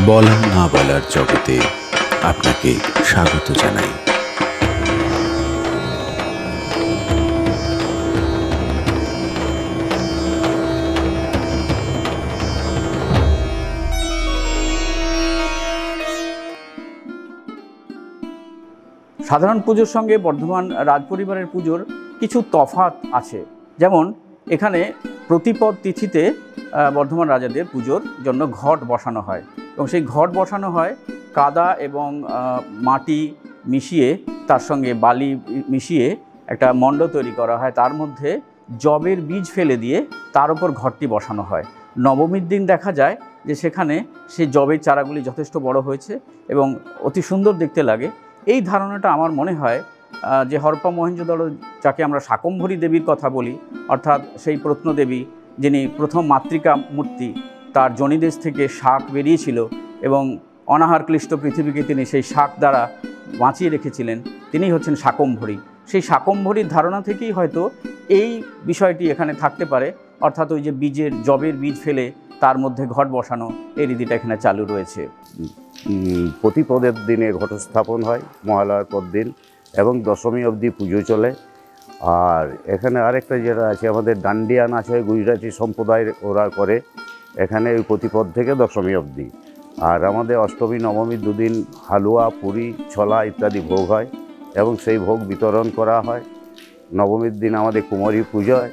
বলা না বলার জগতে আপনাকে স্বাগত জানাই। সাধারণ পুজোর সঙ্গে বর্ধমান রাজপরিবারের পুজোর কিছু তফাৎ আছে। যেমন এখানে প্রতিপদ তিথিতে বর্ধমান রাজাদের পুজোর জন্য ঘট বসানো হয় এবং সেই ঘট বসানো হয় কাদা এবং মাটি মিশিয়ে, তার সঙ্গে বালি মিশিয়ে একটা মণ্ড তৈরি করা হয়, তার মধ্যে জবের বীজ ফেলে দিয়ে তার উপর ঘটটি বসানো হয়। নবমীর দিন দেখা যায় যে সেখানে সেই জবের চারাগুলি যথেষ্ট বড় হয়েছে এবং অতি সুন্দর দেখতে লাগে। এই ধারণাটা আমার মনে হয় যে হরপ্পা মহেঞ্জোদারো, যাকে আমরা শাকম্ভরী দেবীর কথা বলি, অর্থাৎ সেই প্রত্নদেবী যিনি প্রথম মাতৃকা মূর্তি, তার যোনিদেশ থেকে শাক বেরিয়েছিল এবং অনাহার ক্লিষ্ট পৃথিবীকে তিনি সেই শাক দ্বারা বাঁচিয়ে রেখেছিলেন, তিনিই হচ্ছেন শাকম্ভরী। সেই শাকম্ভরীর ধারণা থেকেই হয়তো এই বিষয়টি এখানে থাকতে পারে, অর্থাৎ ওই যে জবের বীজ ফেলে তার মধ্যে ঘট বসানো, এই রীতিটা এখানে চালু রয়েছে। প্রতিপদের দিনে ঘট স্থাপন হয় মহালয়ার পর দিন এবং দশমী অবধি পুজো চলে। আর এখানে আরেকটা যেটা আছে, আমাদের ডান্ডিয়া নাচ হয়, গুজরাটি সম্প্রদায়ের ওরা করে এখানে ওই প্রতিপদ থেকে দশমী অবধি। আর আমাদের অষ্টমী নবমী দুদিন হালুয়া, পুরি, ছোলা ইত্যাদি ভোগ হয় এবং সেই ভোগ বিতরণ করা হয়। নবমীর দিন আমাদের কুমারী পুজো হয়।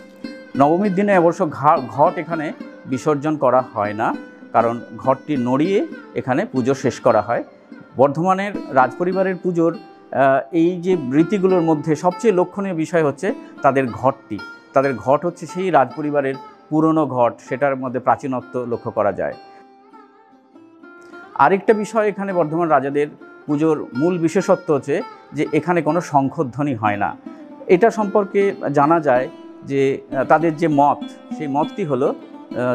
নবমীর দিনে অবশ্য ঘট এখানে বিসর্জন করা হয় না, কারণ ঘটটি নড়িয়ে এখানে পুজো শেষ করা হয়। বর্ধমানের রাজপরিবারের পুজোর এই যে রীতিগুলোর মধ্যে সবচেয়ে লক্ষণীয় বিষয় হচ্ছে তাদের ঘটটি। তাদের ঘট হচ্ছে সেই রাজপরিবারের পুরনো ঘট, সেটার মধ্যে প্রাচীনত্ব লক্ষ্য করা যায়। আরেকটা বিষয় এখানে বর্ধমান রাজাদের পুজোর মূল বিশেষত্ব হচ্ছে যে এখানে কোনো শঙ্খধ্বনি হয় না। এটা সম্পর্কে জানা যায় যে তাদের যে মত, সেই মতটি হলো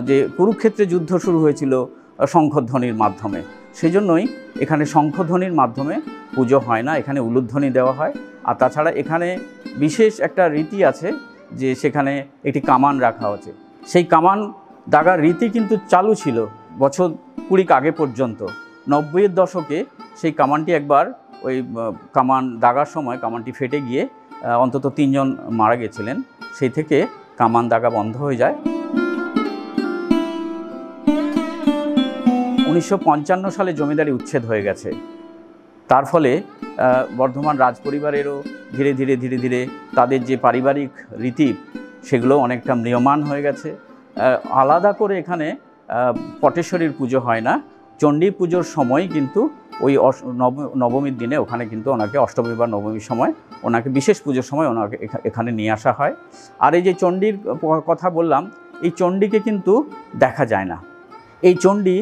যে কুরুক্ষেত্রে যুদ্ধ শুরু হয়েছিল শঙ্খধ্বনির মাধ্যমে, সেই জন্যই এখানে শঙ্খধ্বনির মাধ্যমে পুজো হয় না, এখানে উলুধ্বনি দেওয়া হয়। আর তাছাড়া এখানে বিশেষ একটা রীতি আছে যে সেখানে একটি কামান রাখা হচ্ছে। সেই কামান দাগার রীতি কিন্তু চালু ছিল বছর 20 আগে পর্যন্ত। 90-এর দশকে সেই কামানটি একবার ওই কামান দাগার সময় কামানটি ফেটে গিয়ে অন্তত 3 জন মারা গেছিলেন, সেই থেকে কামান দাগা বন্ধ হয়ে যায়। 1955 সালে জমিদারি উচ্ছেদ হয়ে গেছে, তার ফলে বর্ধমান রাজপরিবারেরও ধীরে ধীরে তাদের যে পারিবারিক রীতি সেগুলো অনেকটা ম্রিয়মাণ হয়ে গেছে। আলাদা করে এখানে পটেশ্বরীর পুজো হয় না। চণ্ডী পুজোর সময় কিন্তু ওই নবমীর দিনে ওখানে কিন্তু ওনাকে, অষ্টমী বা নবমীর সময় ওনাকে, বিশেষ পুজোর সময় ওনাকে এখানে নিয়ে আসা হয়। আর এই যে চণ্ডীর কথা বললাম, এই চণ্ডীকে কিন্তু দেখা যায় না। এই চণ্ডী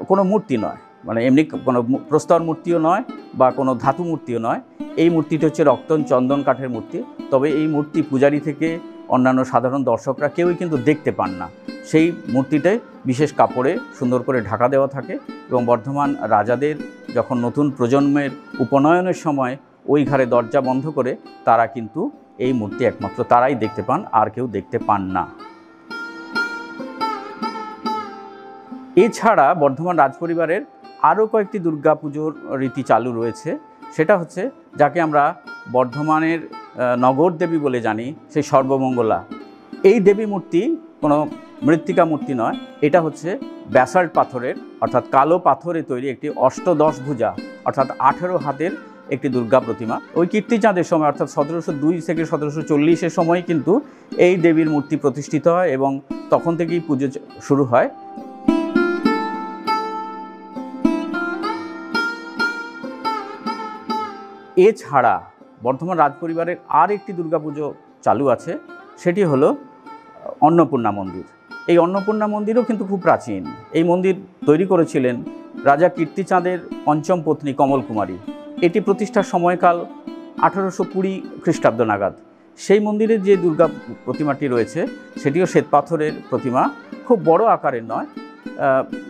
কোনো মূর্তি নয়, মানে এমনি কোনো প্রস্তর মূর্তিও নয় বা কোনো ধাতু মূর্তিও নয়। এই মূর্তিটি হচ্ছে রক্তন চন্দন কাঠের মূর্তি। তবে এই মূর্তি পূজারী থেকে অন্যান্য সাধারণ দর্শকরা কেউই কিন্তু দেখতে পান না। সেই মূর্তিটায় বিশেষ কাপড়ে সুন্দর করে ঢাকা দেওয়া থাকে এবং বর্ধমান রাজাদের যখন নতুন প্রজন্মের উপনয়নের সময় ওই ঘরে দরজা বন্ধ করে তারা কিন্তু এই মূর্তি একমাত্র তারাই দেখতে পান, আর কেউ দেখতে পান না। এছাড়া বর্ধমান রাজপরিবারের আরও কয়েকটি দুর্গাপুজোর রীতি চালু রয়েছে। সেটা হচ্ছে যাকে আমরা বর্ধমানের নগর দেবী বলে জানি, সেই সর্বমঙ্গলা। এই দেবী মূর্তি কোনো মৃত্তিকা মূর্তি নয়, এটা হচ্ছে ব্যাসাল্ট পাথরের, অর্থাৎ কালো পাথরে তৈরি একটি অষ্টদশ ভুজা, অর্থাৎ 18 হাতের একটি দুর্গা প্রতিমা। ওই কীর্তিচাঁদের সময়, অর্থাৎ 1702 থেকে 1740-এর সময় কিন্তু এই দেবীর মূর্তি প্রতিষ্ঠিত হয় এবং তখন থেকেই পুজো শুরু হয়। এছাড়া বর্ধমান রাজপরিবারের আর একটি দুর্গাপুজো চালু আছে, সেটি হলো অন্নপূর্ণা মন্দির। এই অন্নপূর্ণা মন্দিরও কিন্তু খুব প্রাচীন। এই মন্দির তৈরি করেছিলেন রাজা কীর্তিচাঁদের পঞ্চম পত্নী কমল কুমারী। এটি প্রতিষ্ঠার সময়কাল 1820 খ্রিস্টাব্দ নাগাদ। সেই মন্দিরের যে দুর্গা প্রতিমাটি রয়েছে সেটিও শ্বেতপাথরের প্রতিমা, খুব বড় আকারের নয়,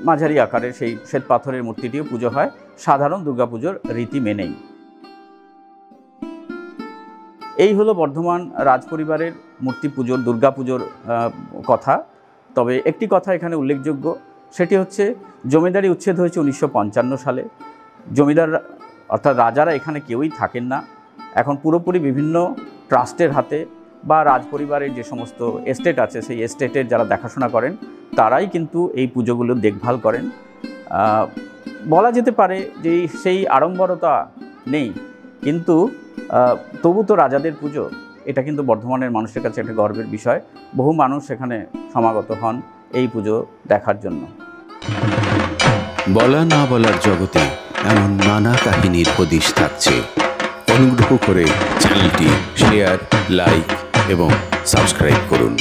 মাঝারি আকারের সেই শ্বেতপাথরের মূর্তিটিও পুজো হয় সাধারণ দুর্গাপুজোর রীতি মেনেই। এই হলো বর্ধমান রাজপরিবারের মূর্তি পুজোর, দুর্গাপুজোর কথা। তবে একটি কথা এখানে উল্লেখযোগ্য সেটি হচ্ছে জমিদারি উচ্ছেদ হয়েছে 1955 সালে। জমিদার অর্থাৎ রাজারা এখানে কেউই থাকেন না, এখন পুরোপুরি বিভিন্ন ট্রাস্টের হাতে বা রাজপরিবারের যে সমস্ত এস্টেট আছে সেই এস্টেটের যারা দেখাশোনা করেন তারাই কিন্তু এই পুজোগুলো দেখভাল করেন। বলা যেতে পারে যে সেই আড়ম্বরতা নেই, কিন্তু তবু তো রাজাদের পুজো, এটা কিন্তু বর্ধমানের মানুষের কাছে একটা গর্বের বিষয়। বহু মানুষ এখানে সমাগত হন এই পুজো দেখার জন্য। বলা না বলার জগতে এমন নানা কাহিনীর হদিশ থাকছে। অনুগ্রহ করে চ্যানেলটি শেয়ার, লাইক এবং সাবস্ক্রাইব করুন।